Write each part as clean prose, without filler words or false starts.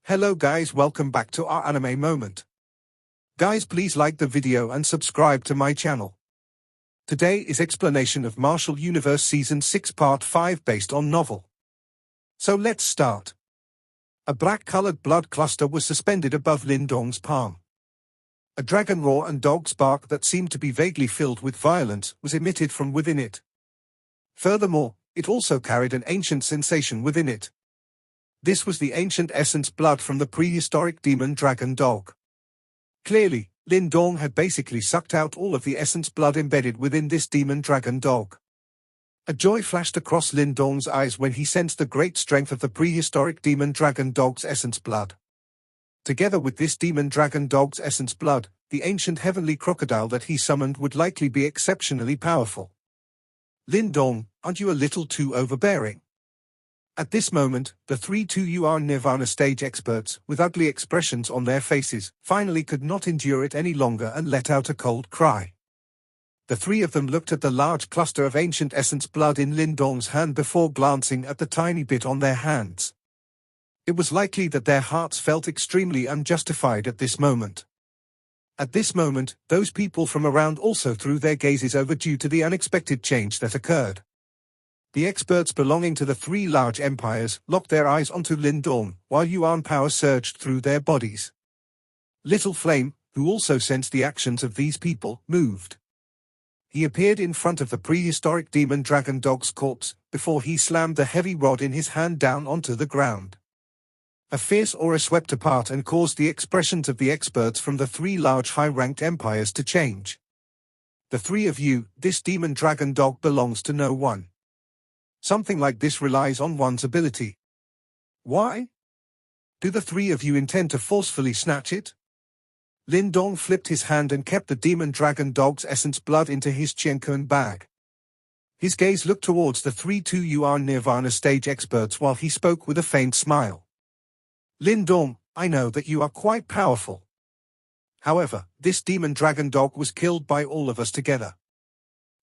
Hello guys, welcome back to our anime moment. Guys, please like the video and subscribe to my channel. Today is explanation of Martial Universe Season 6 Part 5 based on novel. So let's start. A black-colored blood cluster was suspended above Lindong's palm. A dragon roar and dog's bark that seemed to be vaguely filled with violence was emitted from within it. Furthermore, it also carried an ancient sensation within it. This was the ancient essence blood from the prehistoric demon dragon dog. Clearly, Lindong had basically sucked out all of the essence blood embedded within this demon dragon dog. A joy flashed across Lindong's eyes when he sensed the great strength of the prehistoric demon dragon dog's essence blood. Together with this demon dragon dog's essence blood, the ancient heavenly crocodile that he summoned would likely be exceptionally powerful. Lindong, aren't you a little too overbearing? At this moment, the three 2UR Nirvana stage experts, with ugly expressions on their faces, finally could not endure it any longer and let out a cold cry. The three of them looked at the large cluster of ancient essence blood in Lindong's hand before glancing at the tiny bit on their hands. It was likely that their hearts felt extremely unjustified at this moment. At this moment, those people from around also threw their gazes over due to the unexpected change that occurred. The experts belonging to the three large empires locked their eyes onto Lindong, while Yuan power surged through their bodies. Little Flame, who also sensed the actions of these people, moved. He appeared in front of the prehistoric demon dragon dog's corpse, before he slammed the heavy rod in his hand down onto the ground. A fierce aura swept apart and caused the expressions of the experts from the three large high-ranked empires to change. The three of you, this demon dragon dog belongs to no one. Something like this relies on one's ability. Why? Do the three of you intend to forcefully snatch it? Lindong flipped his hand and kept the demon dragon dog's essence blood into his Qiankun bag. His gaze looked towards the three 2UR Nirvana stage experts while he spoke with a faint smile. Lindong, I know that you are quite powerful. However, this demon dragon dog was killed by all of us together.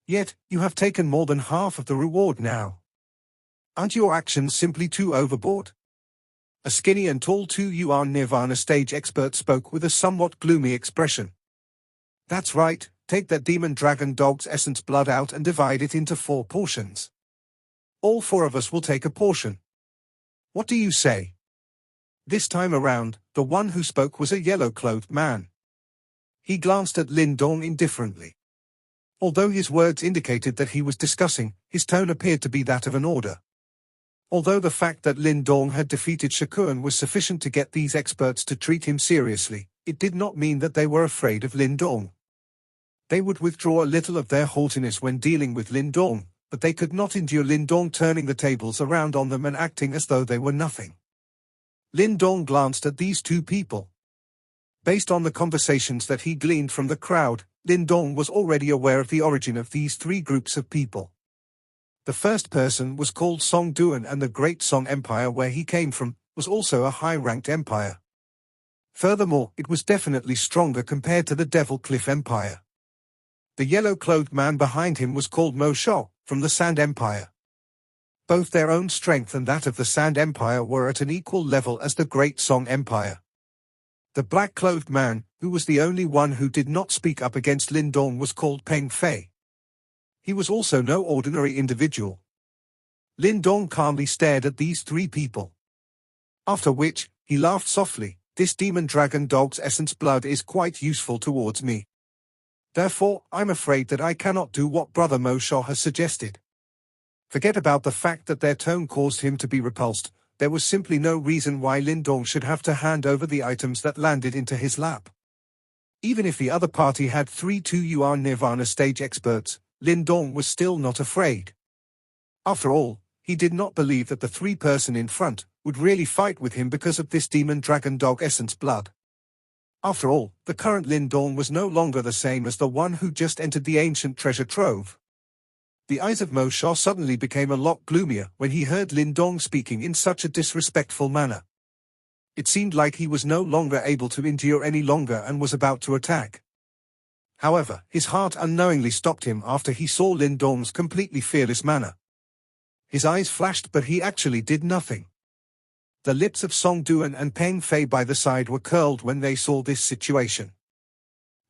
Yet, you have taken more than half of the reward now. Aren't your actions simply too overboard? A skinny and tall 2UR Nirvana stage expert spoke with a somewhat gloomy expression. That's right, take that demon dragon dog's essence blood out and divide it into 4 portions. All 4 of us will take a portion. What do you say? This time around, the one who spoke was a yellow-clothed man. He glanced at Lindong indifferently. Although his words indicated that he was discussing, his tone appeared to be that of an order. Although the fact that Lindong had defeated Shikuan was sufficient to get these experts to treat him seriously, it did not mean that they were afraid of Lindong. They would withdraw a little of their haughtiness when dealing with Lindong, but they could not endure Lindong turning the tables around on them and acting as though they were nothing. Lindong glanced at these 2 people. Based on the conversations that he gleaned from the crowd, Lindong was already aware of the origin of these 3 groups of people. The first person was called Song Duan, and the Great Song Empire where he came from was also a high-ranked empire. Furthermore, it was definitely stronger compared to the Devil Cliff Empire. The yellow-clothed man behind him was called Mo Shou, from the Sand Empire. Both their own strength and that of the Sand Empire were at an equal level as the Great Song Empire. The black-clothed man, who was the only one who did not speak up against Lindong, was called Peng Fei. He was also no ordinary individual. Lindong calmly stared at these 3 people. After which, he laughed softly. This demon dragon dog's essence blood is quite useful towards me. Therefore, I'm afraid that I cannot do what Brother Mo Shou has suggested. Forget about the fact that their tone caused him to be repulsed. There was simply no reason why Lindong should have to hand over the items that landed into his lap. Even if the other party had 3 2UR Nirvana stage experts, Lindong was still not afraid. After all, he did not believe that the 3-person in front would really fight with him because of this demon dragon dog essence blood. After all, the current Lindong was no longer the same as the one who just entered the ancient treasure trove. The eyes of Mo Shou suddenly became a lot gloomier when he heard Lindong speaking in such a disrespectful manner. It seemed like he was no longer able to endure any longer and was about to attack. However, his heart unknowingly stopped him after he saw Lindong's completely fearless manner. His eyes flashed, but he actually did nothing. The lips of Song Duan and Peng Fei by the side were curled when they saw this situation.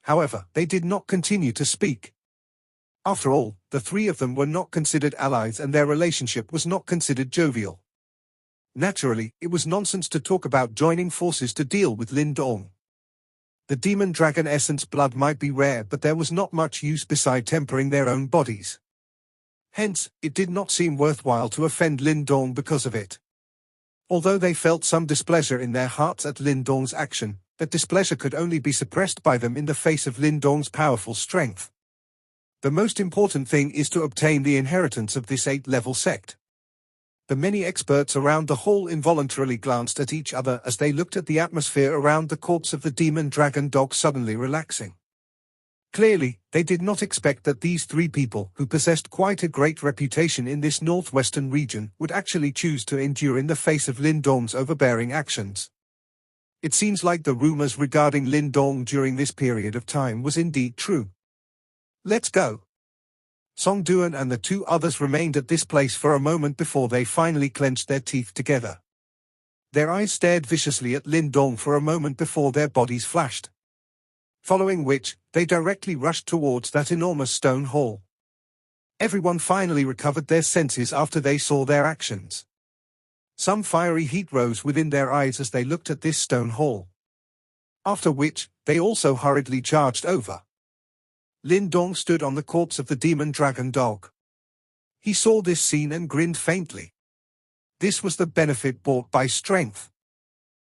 However, they did not continue to speak. After all, the three of them were not considered allies and their relationship was not considered jovial. Naturally, it was nonsense to talk about joining forces to deal with Lin Dong. The demon dragon essence blood might be rare, but there was not much use beside tempering their own bodies. Hence, it did not seem worthwhile to offend Lin Dong because of it. Although they felt some displeasure in their hearts at Lin Dong's action, that displeasure could only be suppressed by them in the face of Lin Dong's powerful strength. The most important thing is to obtain the inheritance of this 8th-level sect. The many experts around the hall involuntarily glanced at each other as they looked at the atmosphere around the corpse of the demon dragon dog suddenly relaxing. Clearly, they did not expect that these three people, who possessed quite a great reputation in this northwestern region, would actually choose to endure in the face of Lin Dong's overbearing actions. It seems like the rumors regarding Lin Dong during this period of time was indeed true. Let's go. Song Duan and the two others remained at this place for a moment before they finally clenched their teeth together. Their eyes stared viciously at Lin Dong for a moment before their bodies flashed. Following which, they directly rushed towards that enormous stone hall. Everyone finally recovered their senses after they saw their actions. Some fiery heat rose within their eyes as they looked at this stone hall. After which, they also hurriedly charged over. Lin Dong stood on the corpse of the demon dragon dog. He saw this scene and grinned faintly. This was the benefit brought by strength.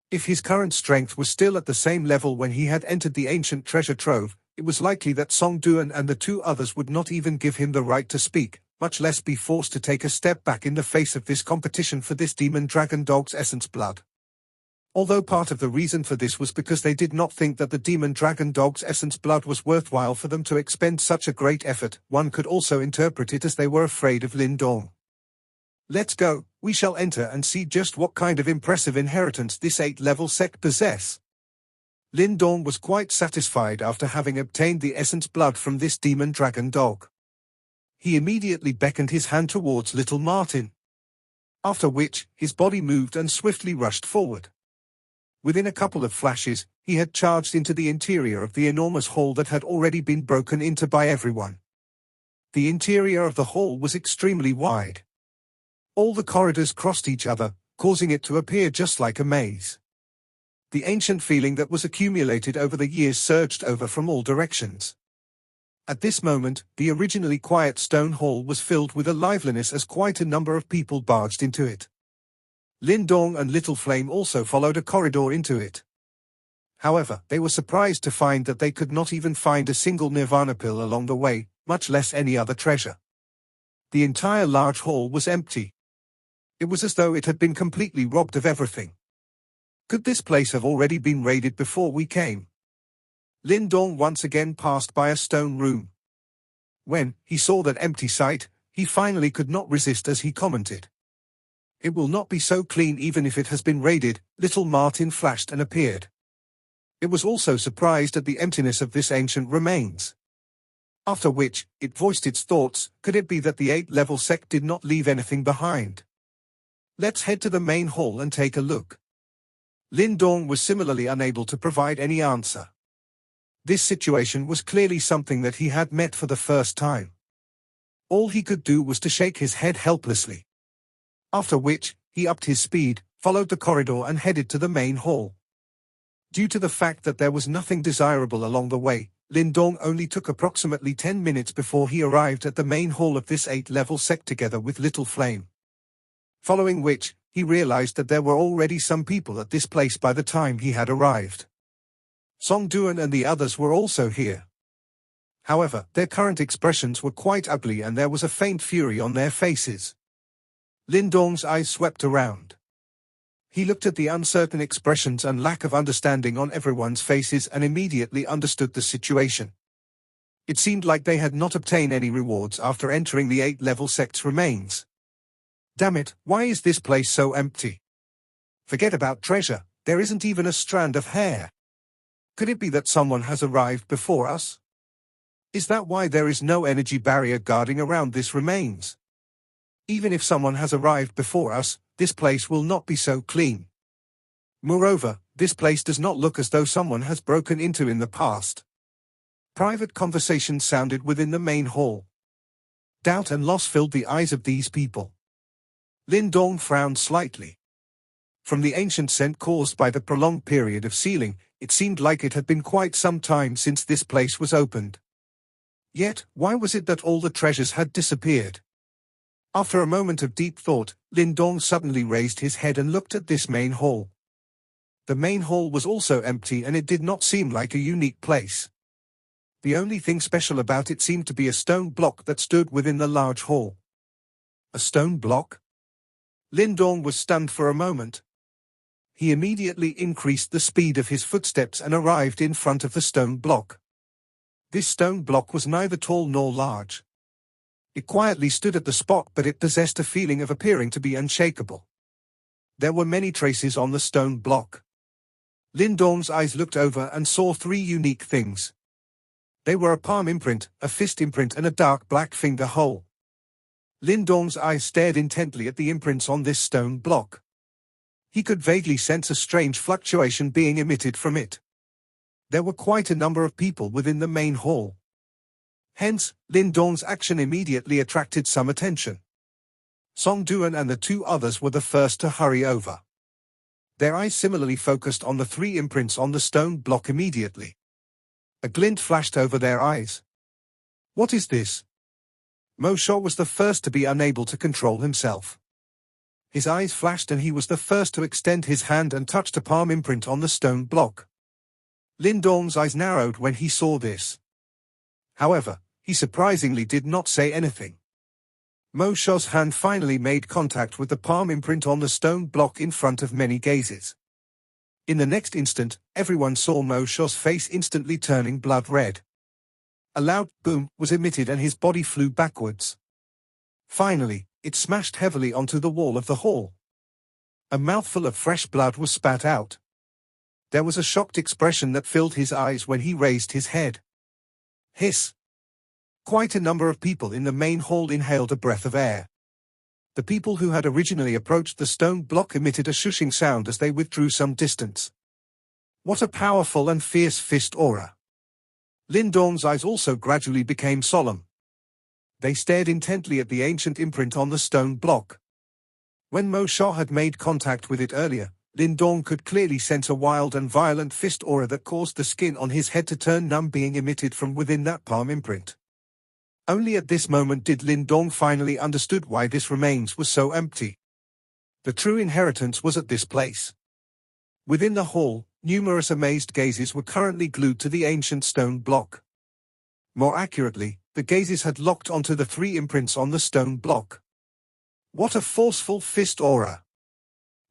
If his current strength was still at the same level when he had entered the ancient treasure trove, it was likely that Song Duan and the two others would not even give him the right to speak, much less be forced to take a step back in the face of this competition for this demon dragon dog's essence blood. Although part of the reason for this was because they did not think that the demon dragon dog's essence blood was worthwhile for them to expend such a great effort, one could also interpret it as they were afraid of Lin Dong. Let's go, we shall enter and see just what kind of impressive inheritance this 8th-level sect possess. Lin Dong was quite satisfied after having obtained the essence blood from this demon dragon dog. He immediately beckoned his hand towards little Martin. After which, his body moved and swiftly rushed forward. Within a couple of flashes, he had charged into the interior of the enormous hall that had already been broken into by everyone. The interior of the hall was extremely wide. All the corridors crossed each other, causing it to appear just like a maze. The ancient feeling that was accumulated over the years surged over from all directions. At this moment, the originally quiet stone hall was filled with a liveliness as quite a number of people barged into it. Lin Dong and Little Flame also followed a corridor into it. However, they were surprised to find that they could not even find a single nirvana pill along the way, much less any other treasure. The entire large hall was empty. It was as though it had been completely robbed of everything. Could this place have already been raided before we came? Lin Dong once again passed by a stone room. When he saw that empty sight, he finally could not resist as he commented. It will not be so clean even if it has been raided. Little Martin flashed and appeared. It was also surprised at the emptiness of this ancient remains. After which, it voiced its thoughts, could it be that the 8th-level sect did not leave anything behind? Let's head to the main hall and take a look. Lin Dong was similarly unable to provide any answer. This situation was clearly something that he had met for the first time. All he could do was to shake his head helplessly. After which, he upped his speed, followed the corridor and headed to the main hall. Due to the fact that there was nothing desirable along the way, Lin Dong only took approximately 10 minutes before he arrived at the main hall of this 8th-level sect together with Little Flame. Following which, he realized that there were already some people at this place by the time he had arrived. Song Duan and the others were also here. However, their current expressions were quite ugly and there was a faint fury on their faces. Lin Dong's eyes swept around. He looked at the uncertain expressions and lack of understanding on everyone's faces and immediately understood the situation. It seemed like they had not obtained any rewards after entering the 8th-level sect's remains. Damn it, why is this place so empty? Forget about treasure, there isn't even a strand of hair. Could it be that someone has arrived before us? Is that why there is no energy barrier guarding around this remains? Even if someone has arrived before us, this place will not be so clean. Moreover, this place does not look as though someone has broken into in the past. Private conversations sounded within the main hall. Doubt and loss filled the eyes of these people. Lin Dong frowned slightly. From the ancient scent caused by the prolonged period of sealing, it seemed like it had been quite some time since this place was opened. Yet, why was it that all the treasures had disappeared? After a moment of deep thought, Lin Dong suddenly raised his head and looked at this main hall. The main hall was also empty and it did not seem like a unique place. The only thing special about it seemed to be a stone block that stood within the large hall. A stone block? Lin Dong was stunned for a moment. He immediately increased the speed of his footsteps and arrived in front of the stone block. This stone block was neither tall nor large. It quietly stood at the spot, but it possessed a feeling of appearing to be unshakable. There were many traces on the stone block. Lin Dong's eyes looked over and saw three unique things. They were a palm imprint, a fist imprint and a dark black finger hole. Lin Dong's eyes stared intently at the imprints on this stone block. He could vaguely sense a strange fluctuation being emitted from it. There were quite a number of people within the main hall. Hence, Lin Dong's action immediately attracted some attention. Song Duan and the two others were the first to hurry over. Their eyes similarly focused on the three imprints on the stone block immediately. A glint flashed over their eyes. What is this? Mo Shaw was the first to be unable to control himself. His eyes flashed and he was the first to extend his hand and touched a palm imprint on the stone block. Lin Dong's eyes narrowed when he saw this. However, he surprisingly did not say anything. Mo Shaw's hand finally made contact with the palm imprint on the stone block in front of many gazes. In the next instant, everyone saw Mo Shaw's face instantly turning blood red. A loud boom was emitted and his body flew backwards. Finally, it smashed heavily onto the wall of the hall. A mouthful of fresh blood was spat out. There was a shocked expression that filled his eyes when he raised his head. Hiss! Quite a number of people in the main hall inhaled a breath of air. The people who had originally approached the stone block emitted a shushing sound as they withdrew some distance. What a powerful and fierce fist aura! Lin Dong's eyes also gradually became solemn. They stared intently at the ancient imprint on the stone block. When Mo Shaw had made contact with it earlier, Lin Dong could clearly sense a wild and violent fist aura that caused the skin on his head to turn numb being emitted from within that palm imprint. Only at this moment did Lin Dong finally understood why this remains was so empty. The true inheritance was at this place. Within the hall, numerous amazed gazes were currently glued to the ancient stone block. More accurately, the gazes had locked onto the three imprints on the stone block. What a forceful fist aura!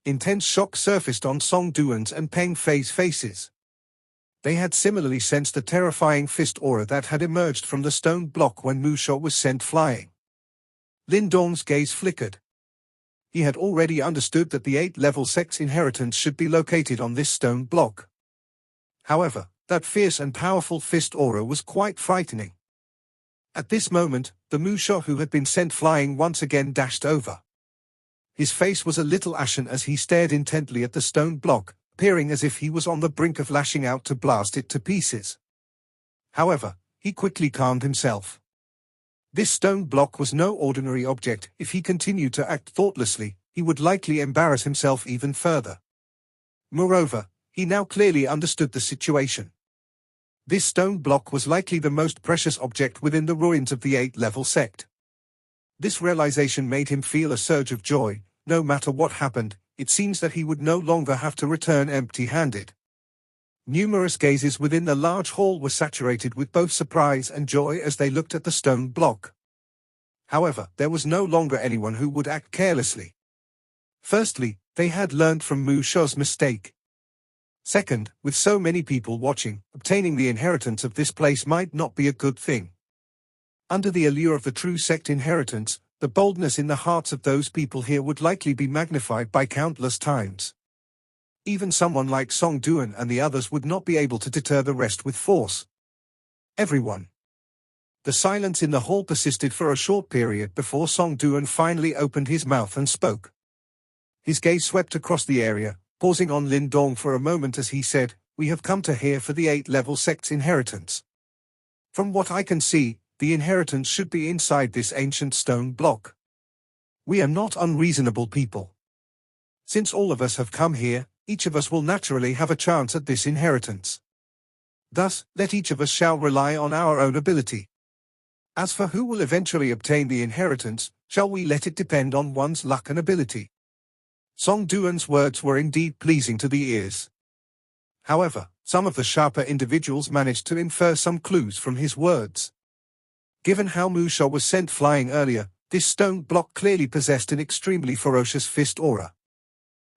Intense shock surfaced on Song Duan's and Peng Fei's faces. They had similarly sensed the terrifying fist aura that had emerged from the stone block when Mu Shao was sent flying. Lin Dong's gaze flickered. He had already understood that the 8th-level sect's inheritance should be located on this stone block. However, that fierce and powerful fist aura was quite frightening. At this moment, the Mu Shao who had been sent flying once again dashed over. His face was a little ashen as he stared intently at the stone block, appearing as if he was on the brink of lashing out to blast it to pieces. However, he quickly calmed himself. This stone block was no ordinary object. If he continued to act thoughtlessly, he would likely embarrass himself even further. Moreover, he now clearly understood the situation. This stone block was likely the most precious object within the ruins of the 8th-level sect. This realization made him feel a surge of joy. No matter what happened, it seems that he would no longer have to return empty-handed. Numerous gazes within the large hall were saturated with both surprise and joy as they looked at the stone block. However, there was no longer anyone who would act carelessly. Firstly, they had learned from Mu Shao's mistake. Second, with so many people watching, obtaining the inheritance of this place might not be a good thing. Under the allure of the true sect inheritance, the boldness in the hearts of those people here would likely be magnified by countless times. Even someone like Song Duan and the others would not be able to deter the rest with force. Everyone. The silence in the hall persisted for a short period before Song Duan finally opened his mouth and spoke. His gaze swept across the area, pausing on Lin Dong for a moment as he said, "We have come to here for the 8th-level sect's inheritance. From what I can see, the inheritance should be inside this ancient stone block. We are not unreasonable people. Since all of us have come here, each of us will naturally have a chance at this inheritance. Thus, let each of us shall rely on our own ability. As for who will eventually obtain the inheritance, shall we let it depend on one's luck and ability?" Song Duan's words were indeed pleasing to the ears. However, some of the sharper individuals managed to infer some clues from his words. Given how Mu Shao was sent flying earlier, this stone block clearly possessed an extremely ferocious fist aura.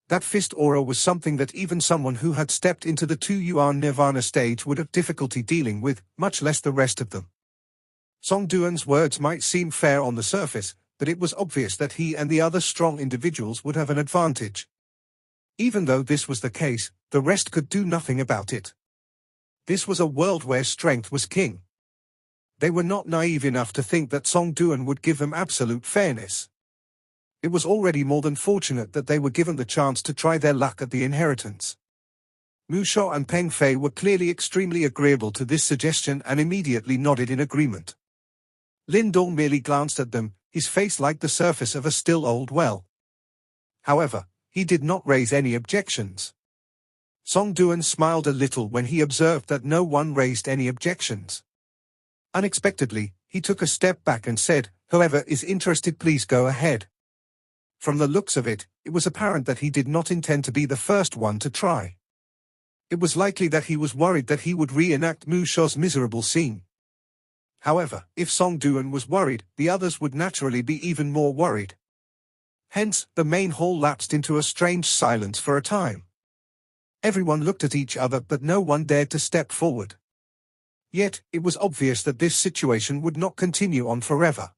That fist aura was something that even someone who had stepped into the 2-yuan nirvana stage would have difficulty dealing with, much less the rest of them. Song Duan's words might seem fair on the surface, but it was obvious that he and the other strong individuals would have an advantage. Even though this was the case, the rest could do nothing about it. This was a world where strength was king. They were not naive enough to think that Song Duan would give them absolute fairness. It was already more than fortunate that they were given the chance to try their luck at the inheritance. Mu Shao and Peng Fei were clearly extremely agreeable to this suggestion and immediately nodded in agreement. Lin Dong merely glanced at them, his face like the surface of a still old well. However, he did not raise any objections. Song Duan smiled a little when he observed that no one raised any objections. Unexpectedly, he took a step back and said, "Whoever is interested, please go ahead." From the looks of it, it was apparent that he did not intend to be the first one to try. It was likely that he was worried that he would reenact Mu Shao's miserable scene. However, if Song Duan was worried, the others would naturally be even more worried. Hence, the main hall lapsed into a strange silence for a time. Everyone looked at each other but no one dared to step forward. Yet, it was obvious that this situation would not continue on forever.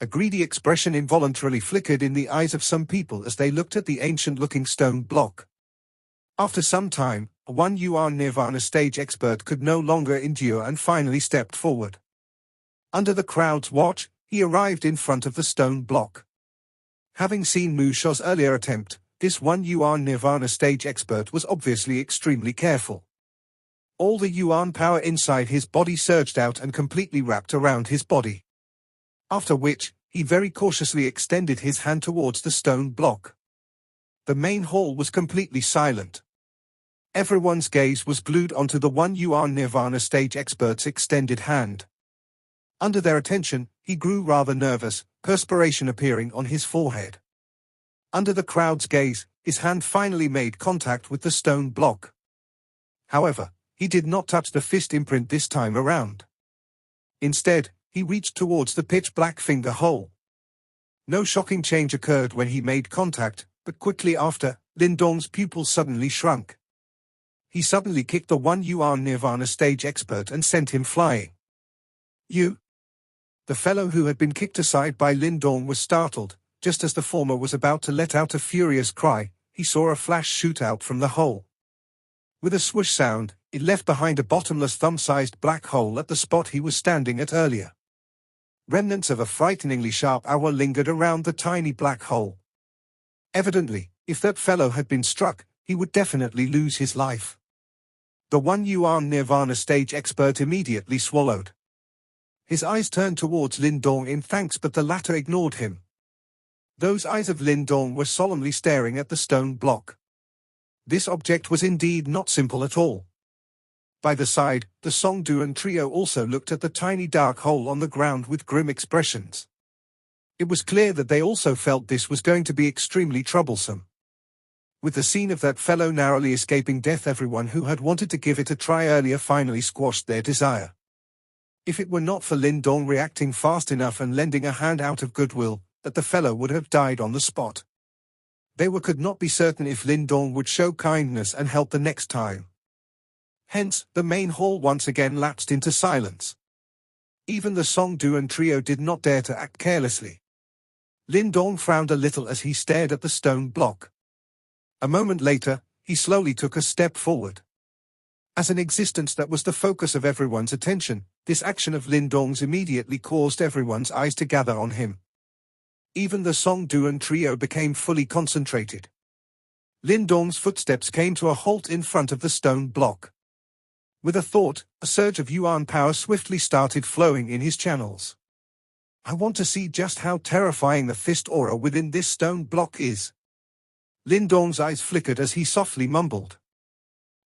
A greedy expression involuntarily flickered in the eyes of some people as they looked at the ancient-looking stone block. After some time, a 1-yuan nirvana stage expert could no longer endure and finally stepped forward. Under the crowd's watch, he arrived in front of the stone block. Having seen Mu Shao's earlier attempt, this 1-yuan nirvana stage expert was obviously extremely careful. All the yuan power inside his body surged out and completely wrapped around his body. After which, he very cautiously extended his hand towards the stone block. The main hall was completely silent. Everyone's gaze was glued onto the 1-yuan nirvana stage expert's extended hand. Under their attention, he grew rather nervous, perspiration appearing on his forehead. Under the crowd's gaze, his hand finally made contact with the stone block. However, he did not touch the fist imprint this time around. Instead, he reached towards the pitch-black finger hole. No shocking change occurred when he made contact, but quickly after, Lin Dong's pupils suddenly shrunk. He suddenly kicked the 1-yuan nirvana stage expert and sent him flying. "You?" The fellow who had been kicked aside by Lin Dong was startled. Just as the former was about to let out a furious cry, he saw a flash shoot out from the hole. With a swoosh sound, it left behind a bottomless thumb-sized black hole at the spot he was standing at earlier. Remnants of a frighteningly sharp arrow lingered around the tiny black hole. Evidently, if that fellow had been struck, he would definitely lose his life. The 1-yuan nirvana stage expert immediately swallowed. His eyes turned towards Lin Dong in thanks, but the latter ignored him. Those eyes of Lin Dong were solemnly staring at the stone block. This object was indeed not simple at all. By the side, the Song Duan trio also looked at the tiny dark hole on the ground with grim expressions. It was clear that they also felt this was going to be extremely troublesome. With the scene of that fellow narrowly escaping death, everyone who had wanted to give it a try earlier finally squashed their desire. If it were not for Lin Dong reacting fast enough and lending a hand out of goodwill, that the fellow would have died on the spot. They could not be certain if Lin Dong would show kindness and help the next time. Hence, the main hall once again lapsed into silence. Even the Song Duan trio did not dare to act carelessly. Lin Dong frowned a little as he stared at the stone block. A moment later, he slowly took a step forward. As an existence that was the focus of everyone's attention, this action of Lin Dong's immediately caused everyone's eyes to gather on him. Even the Song Duan trio became fully concentrated. Lindong's footsteps came to a halt in front of the stone block. With a thought, a surge of yuan power swiftly started flowing in his channels. I want to see just how terrifying the fist aura within this stone block is. Lindong's eyes flickered as he softly mumbled.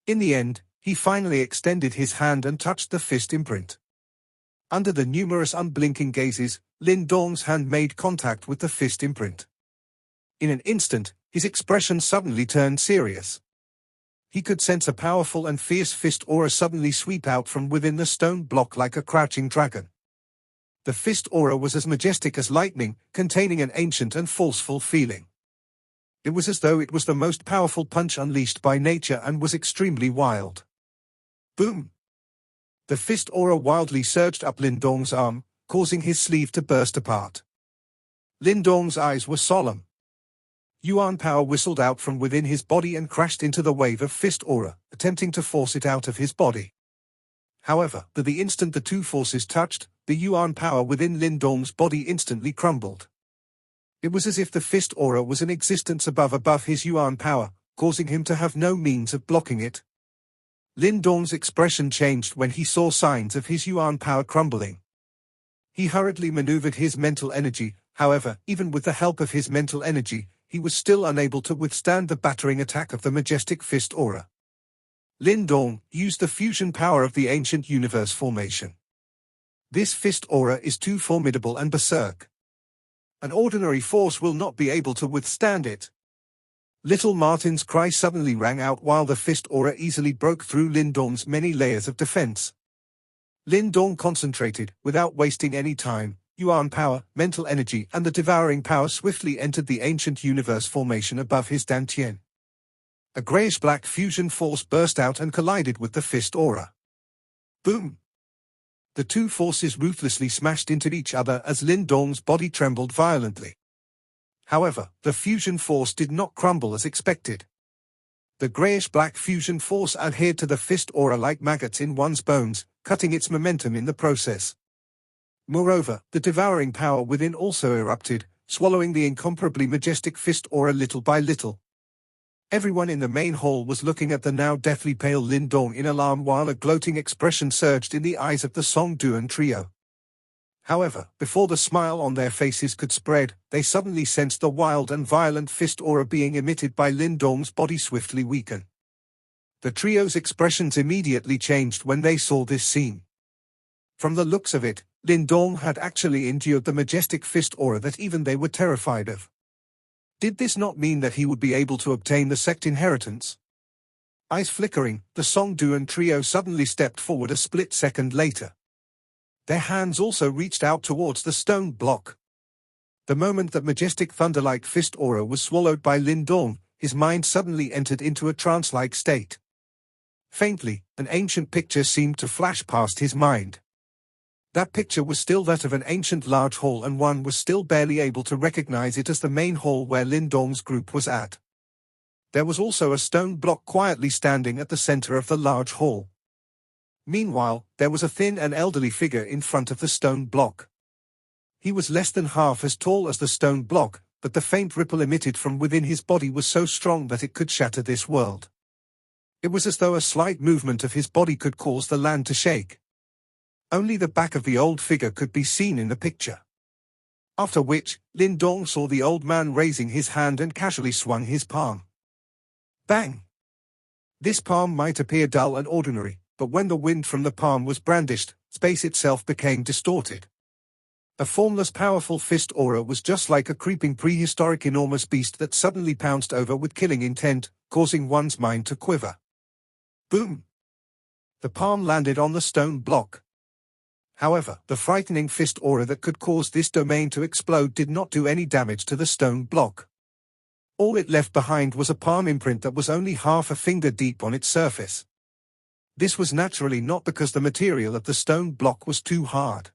In the end, he finally extended his hand and touched the fist imprint. Under the numerous unblinking gazes, Lindong's hand made contact with the fist imprint. In an instant, his expression suddenly turned serious. He could sense a powerful and fierce fist aura suddenly sweep out from within the stone block like a crouching dragon. The fist aura was as majestic as lightning, containing an ancient and forceful feeling. It was as though it was the most powerful punch unleashed by nature and was extremely wild. Boom! The fist aura wildly surged up Lindong's arm, causing his sleeve to burst apart. Lindong's eyes were solemn. Yuan power whistled out from within his body and crashed into the wave of fist aura, attempting to force it out of his body. However, the instant the two forces touched, the yuan power within Lindong's body instantly crumbled. It was as if the fist aura was in existence above his yuan power, causing him to have no means of blocking it. Lindong's expression changed when he saw signs of his yuan power crumbling. He hurriedly maneuvered his mental energy, however, even with the help of his mental energy, he was still unable to withstand the battering attack of the majestic fist aura. Lindong used the fusion power of the ancient universe formation. This fist aura is too formidable and berserk. An ordinary force will not be able to withstand it. Little Martin's cry suddenly rang out while the fist aura easily broke through Lindong's many layers of defense. Lindong concentrated, without wasting any time. Yuan power, mental energy and the devouring power swiftly entered the ancient universe formation above his dantian. A grayish-black fusion force burst out and collided with the fist aura. Boom! The two forces ruthlessly smashed into each other as Lindong's body trembled violently. However, the fusion force did not crumble as expected. The grayish-black fusion force adhered to the fist aura like maggots in one's bones, cutting its momentum in the process. Moreover, the devouring power within also erupted, swallowing the incomparably majestic fist aura little by little. Everyone in the main hall was looking at the now deathly pale Lindong in alarm while a gloating expression surged in the eyes of the Songduan trio. However, before the smile on their faces could spread, they suddenly sensed the wild and violent fist aura being emitted by Lindong's body swiftly weaken. The trio's expressions immediately changed when they saw this scene. From the looks of it, Lindong had actually endured the majestic fist aura that even they were terrified of. Did this not mean that he would be able to obtain the sect inheritance? Eyes flickering, the Songduan trio suddenly stepped forward a split second later. Their hands also reached out towards the stone block. The moment that majestic thunder-like fist aura was swallowed by Lindong, his mind suddenly entered into a trance-like state. Faintly, an ancient picture seemed to flash past his mind. That picture was still that of an ancient large hall and one was still barely able to recognize it as the main hall where Lindong's group was at. There was also a stone block quietly standing at the center of the large hall. Meanwhile, there was a thin and elderly figure in front of the stone block. He was less than half as tall as the stone block, but the faint ripple emitted from within his body was so strong that it could shatter this world. It was as though a slight movement of his body could cause the land to shake. Only the back of the old figure could be seen in the picture. After which, Lindong saw the old man raising his hand and casually swung his palm. Bang! This palm might appear dull and ordinary, but when the wind from the palm was brandished, space itself became distorted. A formless powerful fist aura was just like a creeping prehistoric enormous beast that suddenly pounced over with killing intent, causing one's mind to quiver. Boom! The palm landed on the stone block. However, the frightening fist aura that could cause this domain to explode did not do any damage to the stone block. All it left behind was a palm imprint that was only half a finger deep on its surface. This was naturally not because the material of the stone block was too hard.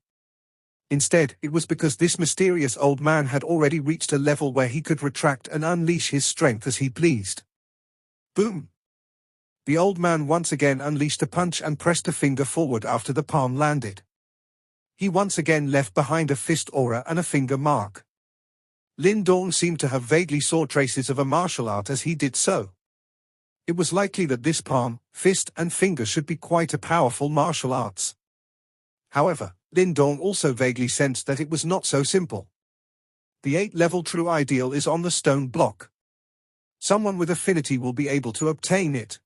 Instead, it was because this mysterious old man had already reached a level where he could retract and unleash his strength as he pleased. Boom! The old man once again unleashed a punch and pressed a finger forward after the palm landed. He once again left behind a fist aura and a finger mark. Lin Dong seemed to have vaguely saw traces of a martial art as he did so. It was likely that this palm, fist and finger should be quite a powerful martial arts. However, Lin Dong also vaguely sensed that it was not so simple. The 8-level true ideal is on the stone block. Someone with affinity will be able to obtain it.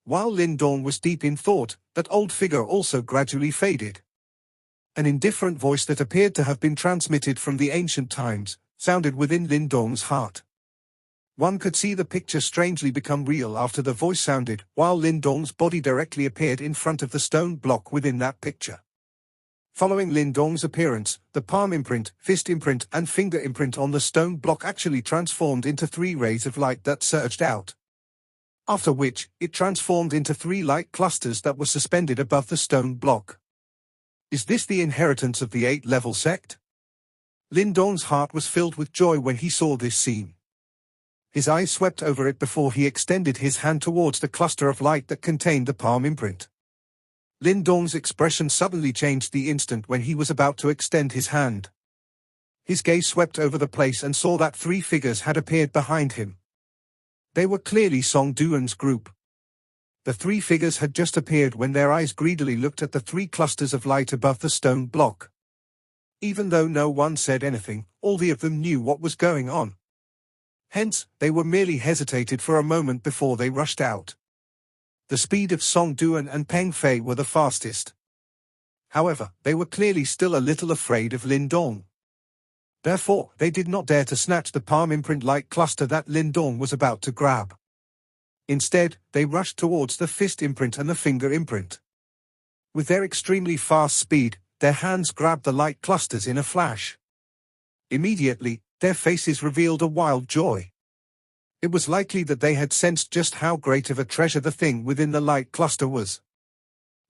While Lin Dong was deep in thought, that old figure also gradually faded. An indifferent voice that appeared to have been transmitted from the ancient times sounded within Lin Dong's heart. One could see the picture strangely become real after the voice sounded, while Lin Dong's body directly appeared in front of the stone block within that picture. Following Lin Dong's appearance, the palm imprint, fist imprint and finger imprint on the stone block actually transformed into 3 rays of light that surged out. After which, it transformed into 3 light clusters that were suspended above the stone block. Is this the inheritance of the 8-level sect? Lin Dong's heart was filled with joy when he saw this scene. His eyes swept over it before he extended his hand towards the cluster of light that contained the palm imprint. Lin Dong's expression suddenly changed the instant when he was about to extend his hand. His gaze swept over the place and saw that 3 figures had appeared behind him. They were clearly Song Duan's group. The 3 figures had just appeared when their eyes greedily looked at the 3 clusters of light above the stone block. Even though no one said anything, all of them knew what was going on. Hence, they were merely hesitated for a moment before they rushed out. The speed of Song Duan and Peng Fei were the fastest. However, they were clearly still a little afraid of Lin Dong. Therefore, they did not dare to snatch the palm imprint light cluster that Lin Dong was about to grab. Instead, they rushed towards the fist imprint and the finger imprint. With their extremely fast speed, their hands grabbed the light clusters in a flash. Immediately, their faces revealed a wild joy. It was likely that they had sensed just how great of a treasure the thing within the light cluster was.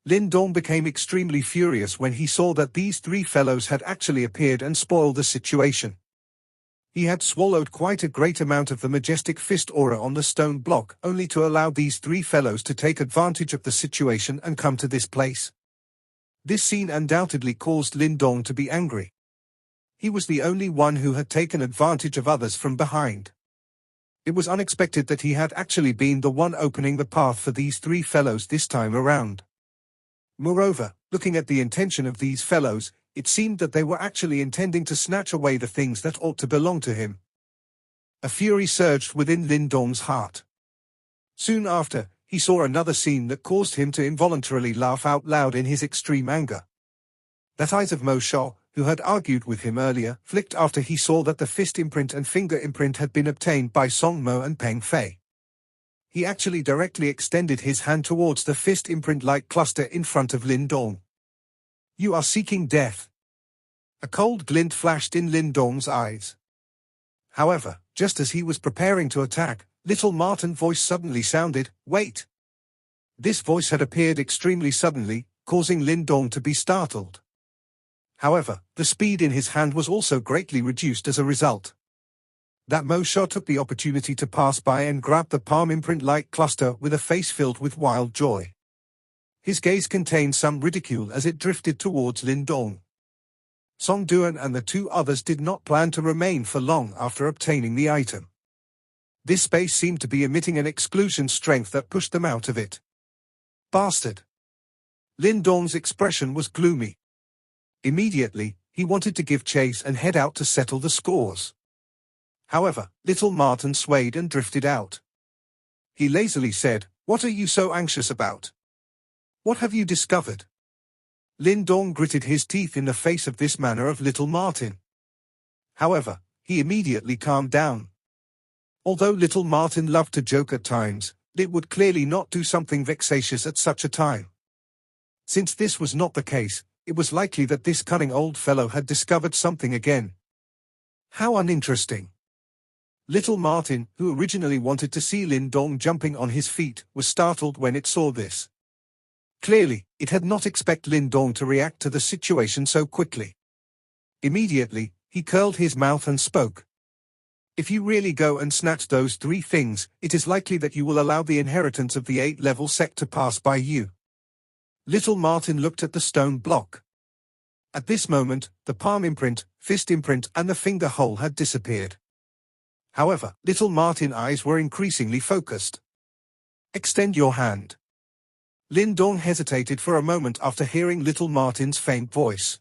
Lin Dong became extremely furious when he saw that these 3 fellows had actually appeared and spoiled the situation. He had swallowed quite a great amount of the majestic fist aura on the stone block only to allow these 3 fellows to take advantage of the situation and come to this place. This scene undoubtedly caused Lin Dong to be angry. He was the only one who had taken advantage of others from behind. It was unexpected that he had actually been the one opening the path for these 3 fellows this time around. Moreover, looking at the intention of these fellows, it seemed that they were actually intending to snatch away the things that ought to belong to him. A fury surged within Lin Dong's heart. Soon after, he saw another scene that caused him to involuntarily laugh out loud in his extreme anger. That eyes of Mo Shao, who had argued with him earlier, flicked after he saw that the fist imprint and finger imprint had been obtained by Song Mo and Peng Fei. He actually directly extended his hand towards the fist imprint light cluster in front of Lin Dong. You are seeking death. A cold glint flashed in Lin Dong's eyes. However, just as he was preparing to attack, little Martin's voice suddenly sounded, "Wait!" This voice had appeared extremely suddenly, causing Lin Dong to be startled. However, the speed in his hand was also greatly reduced as a result. That Mo Shao took the opportunity to pass by and grab the palm imprint light cluster with a face filled with wild joy. His gaze contained some ridicule as it drifted towards Lin Dong. Song Duan and the 2 others did not plan to remain for long after obtaining the item. This space seemed to be emitting an exclusion strength that pushed them out of it. Bastard! Lin Dong's expression was gloomy. Immediately, he wanted to give chase and head out to settle the scores. However, little Martin swayed and drifted out. He lazily said, "What are you so anxious about? What have you discovered?" Lin Dong gritted his teeth in the face of this manner of little Martin. However, he immediately calmed down. Although little Martin loved to joke at times, it would clearly not do something vexatious at such a time. Since this was not the case, it was likely that this cunning old fellow had discovered something again. How uninteresting. Little Martin, who originally wanted to see Lin Dong jumping on his feet, was startled when it saw this. Clearly, it had not expected Lin Dong to react to the situation so quickly. Immediately, he curled his mouth and spoke. If you really go and snatch those 3 things, it is likely that you will allow the inheritance of the 8-level sect to pass by you. Little Martin looked at the stone block. At this moment, the palm imprint, fist imprint and the finger hole had disappeared. However, little Martin's eyes were increasingly focused. "Extend your hand." Lin Dong hesitated for a moment after hearing little Martin's faint voice.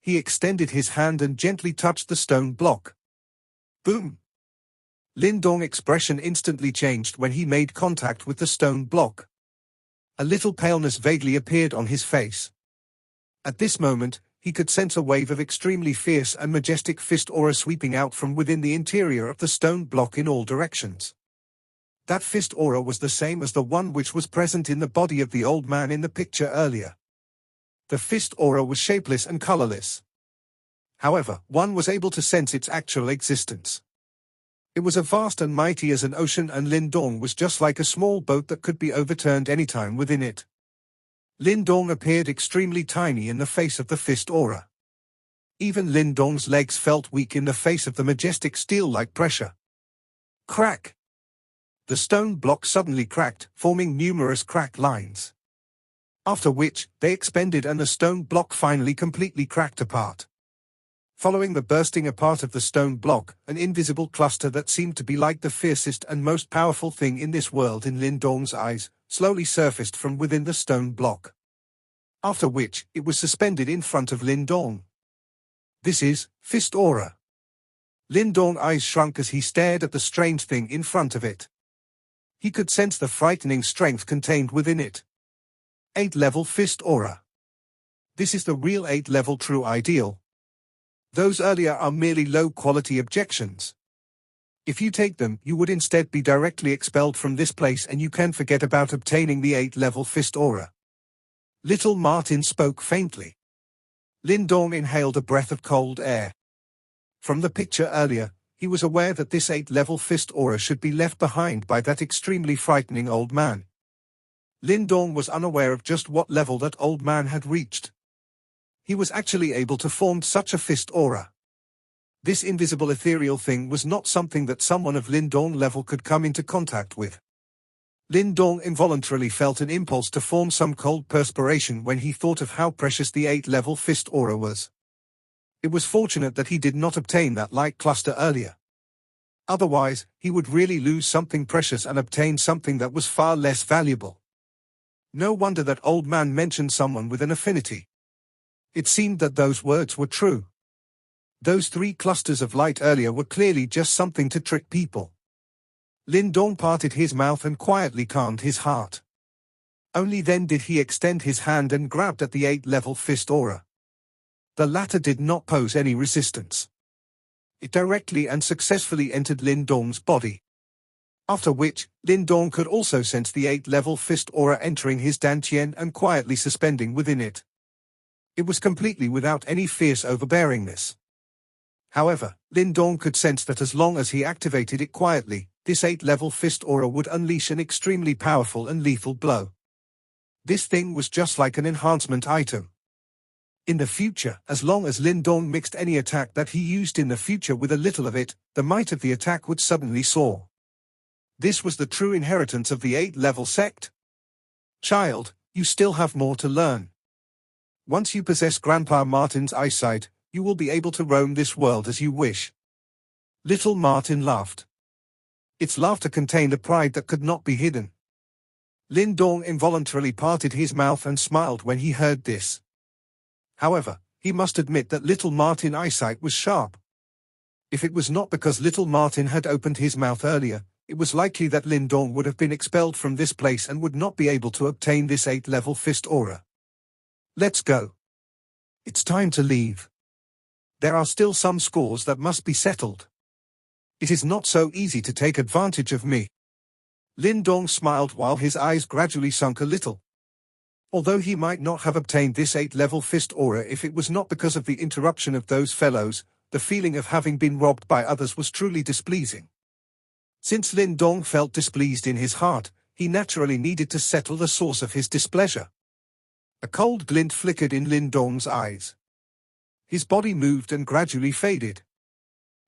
He extended his hand and gently touched the stone block. Boom! Lin Dong's expression instantly changed when he made contact with the stone block. A little paleness vaguely appeared on his face. At this moment, he could sense a wave of extremely fierce and majestic fist aura sweeping out from within the interior of the stone block in all directions. That fist aura was the same as the one which was present in the body of the old man in the picture earlier. The fist aura was shapeless and colorless. However, one was able to sense its actual existence. It was as vast and mighty as an ocean, and Lin Dong was just like a small boat that could be overturned anytime within it. Lin Dong appeared extremely tiny in the face of the fist aura. Even Lin Dong's legs felt weak in the face of the majestic steel-like pressure. Crack! The stone block suddenly cracked, forming numerous crack lines. After which, they expanded and the stone block finally completely cracked apart. Following the bursting apart of the stone block, an invisible cluster that seemed to be like the fiercest and most powerful thing in this world in Lin Dong's eyes, slowly surfaced from within the stone block. After which, it was suspended in front of Lin Dong. This is fist aura. Lin Dong's eyes shrunk as he stared at the strange thing in front of it. He could sense the frightening strength contained within it. 8-level fist aura. This is the real 8-level true ideal. Those earlier are merely low-quality objections. If you take them, you would instead be directly expelled from this place, and you can forget about obtaining the 8-level fist aura. Little Martin spoke faintly. Lin Dong inhaled a breath of cold air. From the picture earlier, he was aware that this 8-level fist aura should be left behind by that extremely frightening old man. Lin Dong was unaware of just what level that old man had reached. He was actually able to form such a fist aura. This invisible ethereal thing was not something that someone of Lin Dong level could come into contact with. Lin Dong involuntarily felt an impulse to form some cold perspiration when he thought of how precious the 8-level fist aura was. It was fortunate that he did not obtain that light cluster earlier. Otherwise, he would really lose something precious and obtain something that was far less valuable. No wonder that old man mentioned someone with an affinity. It seemed that those words were true. Those 3 clusters of light earlier were clearly just something to trick people. Lin Dong parted his mouth and quietly calmed his heart. Only then did he extend his hand and grabbed at the 8-level fist aura. The latter did not pose any resistance. It directly and successfully entered Lin Dong's body. After which, Lin Dong could also sense the 8-level fist aura entering his dantian and quietly suspending within it. It was completely without any fierce overbearingness. However, Lin Dong could sense that as long as he activated it quietly, this 8-level fist aura would unleash an extremely powerful and lethal blow. This thing was just like an enhancement item. In the future, as long as Lin Dong mixed any attack that he used in the future with a little of it, the might of the attack would suddenly soar. This was the true inheritance of the 8-level sect. Child, you still have more to learn. Once you possess Grandpa Martin's eyesight, you will be able to roam this world as you wish. Little Martin laughed. Its laughter contained a pride that could not be hidden. Lin Dong involuntarily parted his mouth and smiled when he heard this. However, he must admit that little Martin's eyesight was sharp. If it was not because little Martin had opened his mouth earlier, it was likely that Lin Dong would have been expelled from this place and would not be able to obtain this 8-level fist aura. Let's go. It's time to leave. There are still some scores that must be settled. It is not so easy to take advantage of me. Lin Dong smiled while his eyes gradually sunk a little. Although he might not have obtained this 8-level fist aura if it was not because of the interruption of those fellows, the feeling of having been robbed by others was truly displeasing. Since Lin Dong felt displeased in his heart, he naturally needed to settle the source of his displeasure. A cold glint flickered in Lin Dong's eyes. His body moved and gradually faded.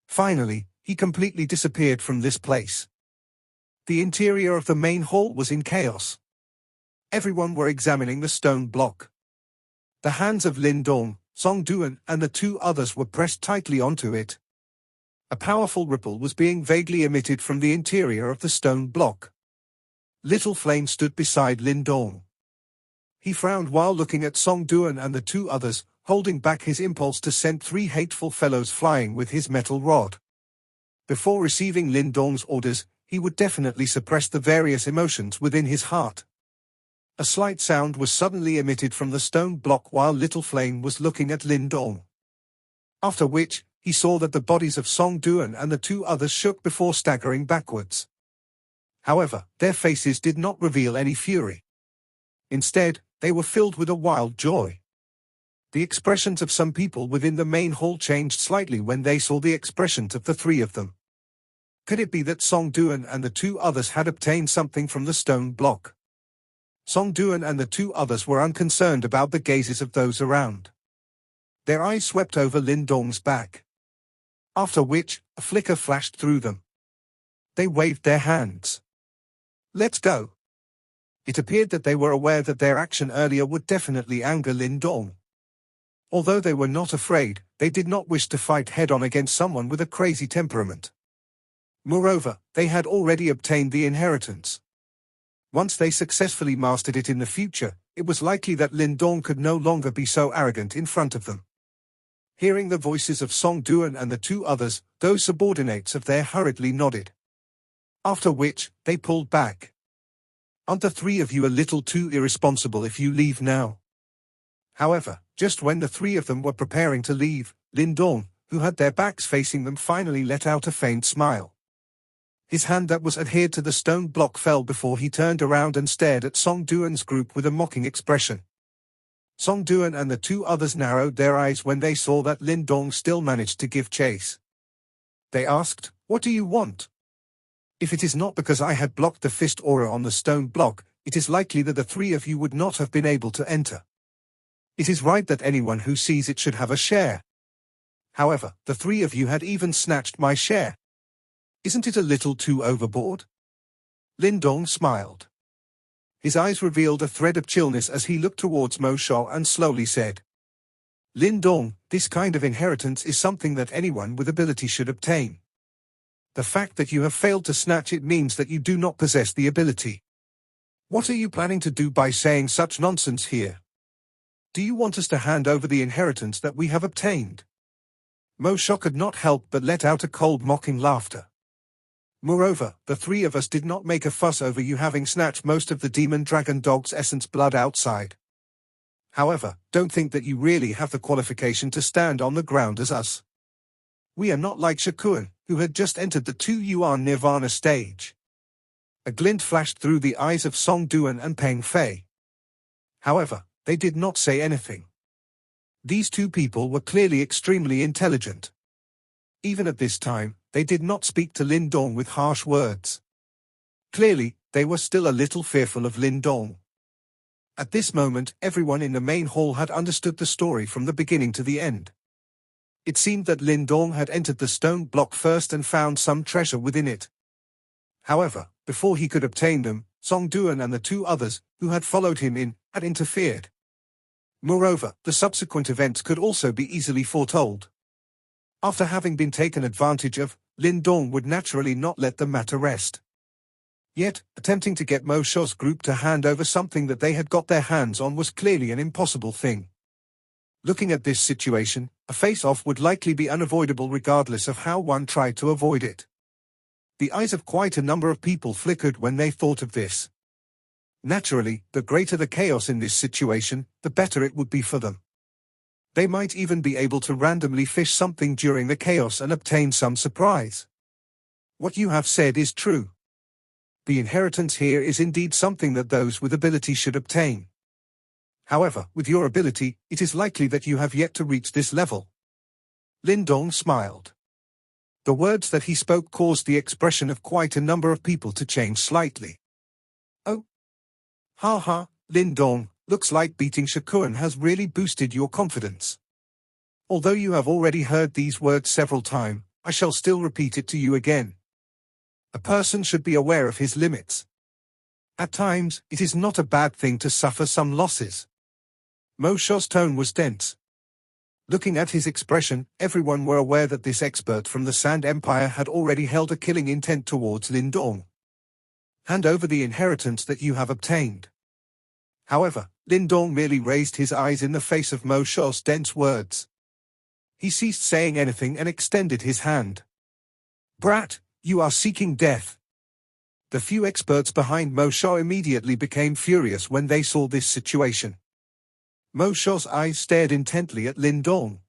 Finally, he completely disappeared from this place. The interior of the main hall was in chaos. Everyone were examining the stone block. The hands of Lin Dong, Song Duan and the two others were pressed tightly onto it. A powerful ripple was being vaguely emitted from the interior of the stone block. Little Flame stood beside Lin Dong. He frowned while looking at Song Duan and the two others, holding back his impulse to send three hateful fellows flying with his metal rod. Before receiving Lin Dong's orders, he would definitely suppress the various emotions within his heart. A slight sound was suddenly emitted from the stone block while Little Flame was looking at Lin Dong. After which, he saw that the bodies of Song Duan and the two others shook before staggering backwards. However, their faces did not reveal any fury. Instead, they were filled with a wild joy. The expressions of some people within the main hall changed slightly when they saw the expressions of the three of them. Could it be that Song Duan and the two others had obtained something from the stone block? Song Duan and the two others were unconcerned about the gazes of those around. Their eyes swept over Lin Dong's back. After which, a flicker flashed through them. They waved their hands. "Let's go." It appeared that they were aware that their action earlier would definitely anger Lin Dong. Although they were not afraid, they did not wish to fight head-on against someone with a crazy temperament. Moreover, they had already obtained the inheritance. Once they successfully mastered it in the future, it was likely that Lin Dong could no longer be so arrogant in front of them. Hearing the voices of Song Duan and the two others, those subordinates of theirs hurriedly nodded. After which, they pulled back. "Aren't the three of you a little too irresponsible if you leave now?" However, just when the three of them were preparing to leave, Lin Dong, who had their backs facing them, finally let out a faint smile. His hand that was adhered to the stone block fell before he turned around and stared at Song Duan's group with a mocking expression. Song Duan and the two others narrowed their eyes when they saw that Lin Dong still managed to give chase. They asked, "What do you want?" "If it is not because I had blocked the fist aura on the stone block, it is likely that the three of you would not have been able to enter. It is right that anyone who sees it should have a share. However, the three of you had even snatched my share. Isn't it a little too overboard?" Lin Dong smiled. His eyes revealed a thread of chillness as he looked towards Mo Shao and slowly said, "Lin Dong, this kind of inheritance is something that anyone with ability should obtain. The fact that you have failed to snatch it means that you do not possess the ability. What are you planning to do by saying such nonsense here? Do you want us to hand over the inheritance that we have obtained?" Mo Shao could not help but let out a cold mocking laughter. "Moreover, the three of us did not make a fuss over you having snatched most of the demon dragon dog's essence blood outside. However, don't think that you really have the qualification to stand on the ground as us. We are not like Shakuan, who had just entered the 2 Yuan Nirvana stage." A glint flashed through the eyes of Song Duan and Peng Fei. However, they did not say anything. These two people were clearly extremely intelligent. Even at this time, they did not speak to Lin Dong with harsh words. Clearly, they were still a little fearful of Lin Dong. At this moment, everyone in the main hall had understood the story from the beginning to the end. It seemed that Lin Dong had entered the stone block first and found some treasure within it. However, before he could obtain them, Song Duan and the two others, who had followed him in, had interfered. Moreover, the subsequent events could also be easily foretold. After having been taken advantage of, Lin Dong would naturally not let the matter rest. Yet, attempting to get Mo Shao's group to hand over something that they had got their hands on was clearly an impossible thing. Looking at this situation, a face-off would likely be unavoidable regardless of how one tried to avoid it. The eyes of quite a number of people flickered when they thought of this. Naturally, the greater the chaos in this situation, the better it would be for them. They might even be able to randomly fish something during the chaos and obtain some surprise. What you have said is true. The inheritance here is indeed something that those with ability should obtain. However, with your ability, it is likely that you have yet to reach this level." Lin Dong smiled. The words that he spoke caused the expression of quite a number of people to change slightly. "Oh. Ha ha, Lin Dong. Looks like beating Shakuan has really boosted your confidence. Although you have already heard these words several times, I shall still repeat it to you again. A person should be aware of his limits. At times, it is not a bad thing to suffer some losses." Mo Shao's tone was dense. Looking at his expression, everyone were aware that this expert from the Sand Empire had already held a killing intent towards Lindong. Hand over the inheritance that you have obtained. However, Lindong merely raised his eyes in the face of Mo Xiao's dense words. He ceased saying anything and extended his hand. Brat, you are seeking death. The few experts behind Mo Xiao immediately became furious when they saw this situation. Mo Xiao's eyes stared intently at Lindong.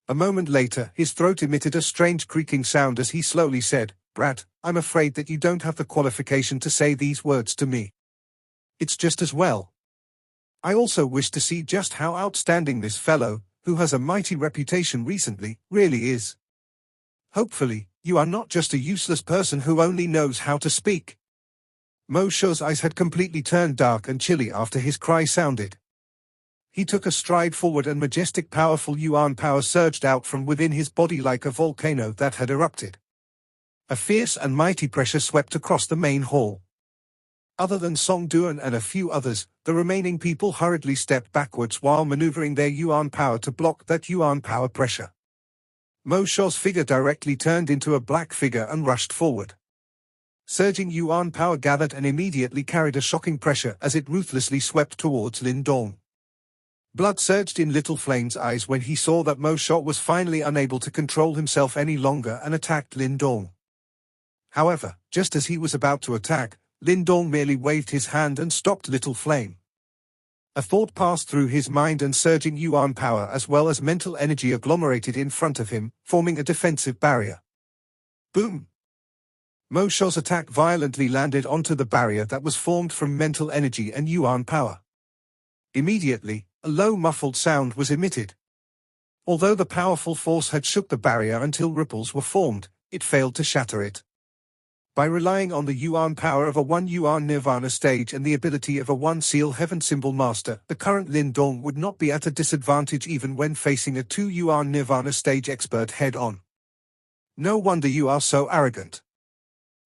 A moment later, his throat emitted a strange creaking sound as he slowly said, Brat, I'm afraid that you don't have the qualification to say these words to me. It's just as well. I also wish to see just how outstanding this fellow, who has a mighty reputation recently, really is. Hopefully, you are not just a useless person who only knows how to speak. Mo Xiao's eyes had completely turned dark and chilly after his cry sounded. He took a stride forward and majestic powerful yuan power surged out from within his body like a volcano that had erupted. A fierce and mighty pressure swept across the main hall. Other than Song Duan and a few others, the remaining people hurriedly stepped backwards while maneuvering their yuan power to block that yuan power pressure. Mo Xiao's figure directly turned into a black figure and rushed forward. Surging yuan power gathered and immediately carried a shocking pressure as it ruthlessly swept towards Lindong. Blood surged in Little Flame's eyes when he saw that Mo Xiao was finally unable to control himself any longer and attacked Lindong. However, just as he was about to attack, Lindong merely waved his hand and stopped Little Flame. A thought passed through his mind and surging yuan power as well as mental energy agglomerated in front of him, forming a defensive barrier. Boom! Mo Xiao's attack violently landed onto the barrier that was formed from mental energy and yuan power. Immediately, a low muffled sound was emitted. Although the powerful force had shook the barrier until ripples were formed, it failed to shatter it. By relying on the yuan power of a 1 yuan nirvana stage and the ability of a 1 seal heaven symbol master, the current Lindong would not be at a disadvantage even when facing a 2 yuan nirvana stage expert head-on. No wonder you are so arrogant.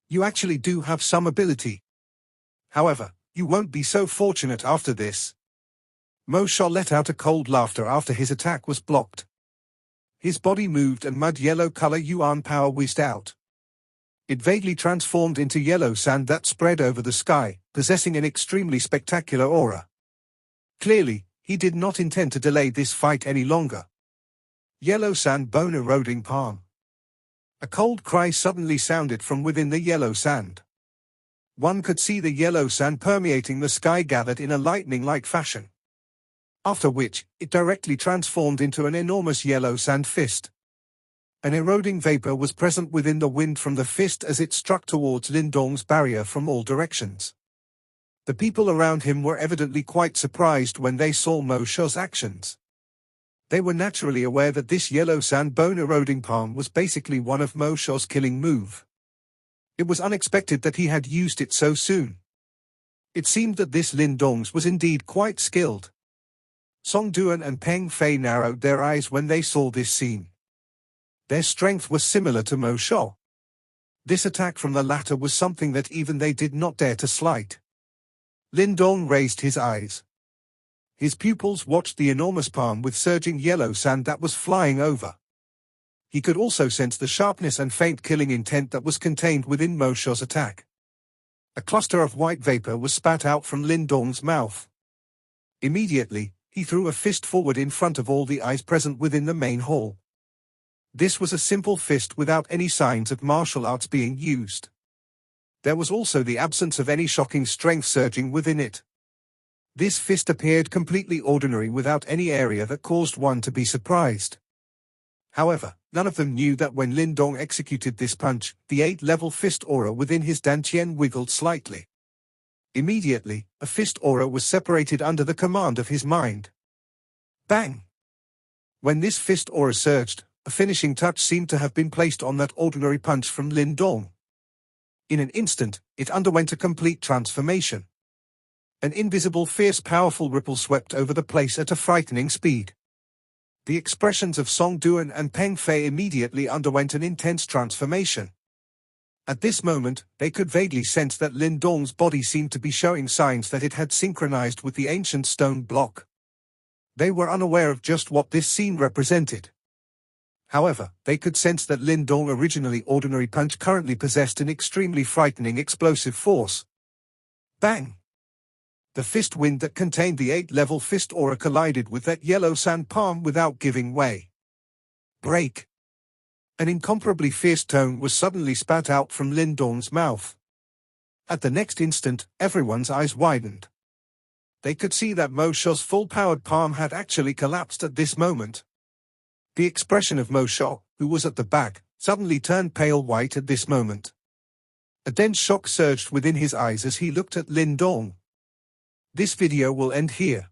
You actually do have some ability. However, you won't be so fortunate after this. Mo Xiao let out a cold laughter after his attack was blocked. His body moved and mud-yellow color yuan power whizzed out. It vaguely transformed into yellow sand that spread over the sky, possessing an extremely spectacular aura. Clearly, he did not intend to delay this fight any longer. Yellow sand bone eroding palm. A cold cry suddenly sounded from within the yellow sand. One could see the yellow sand permeating the sky gathered in a lightning-like fashion. After which, it directly transformed into an enormous yellow sand fist. An eroding vapor was present within the wind from the fist as it struck towards Lindong's barrier from all directions. The people around him were evidently quite surprised when they saw Mo Xiao's actions. They were naturally aware that this yellow sand bone eroding palm was basically one of Mo Xiao's killing move. It was unexpected that he had used it so soon. It seemed that this Lindong's was indeed quite skilled. Song Duan and Peng Fei narrowed their eyes when they saw this scene. Their strength was similar to Mo Xiao. This attack from the latter was something that even they did not dare to slight. Lindong raised his eyes. His pupils watched the enormous palm with surging yellow sand that was flying over. He could also sense the sharpness and faint killing intent that was contained within Mo Xiao's attack. A cluster of white vapor was spat out from Lindong's mouth. Immediately, he threw a fist forward in front of all the eyes present within the main hall. This was a simple fist without any signs of martial arts being used. There was also the absence of any shocking strength surging within it. This fist appeared completely ordinary without any area that caused one to be surprised. However, none of them knew that when Lindong executed this punch, the 8-level fist aura within his dantian wiggled slightly. Immediately, a fist aura was separated under the command of his mind. Bang! When this fist aura surged, a finishing touch seemed to have been placed on that ordinary punch from Lindong. In an instant, it underwent a complete transformation. An invisible fierce powerful ripple swept over the place at a frightening speed. The expressions of Song Duan and Peng Fei immediately underwent an intense transformation. At this moment, they could vaguely sense that Lindong's body seemed to be showing signs that it had synchronized with the ancient stone block. They were unaware of just what this scene represented. However, they could sense that Lin Dong, originally ordinary punch, currently possessed an extremely frightening explosive force. Bang! The fist wind that contained the 8th-level fist aura collided with that yellow sand palm without giving way. Break! An incomparably fierce tone was suddenly spat out from Lin Dong's mouth. At the next instant, everyone's eyes widened. They could see that Mo Shou's full-powered palm had actually collapsed at this moment. The expression of Mo Shou, who was at the back, suddenly turned pale white at this moment. A dense shock surged within his eyes as he looked at Lin Dong. This video will end here.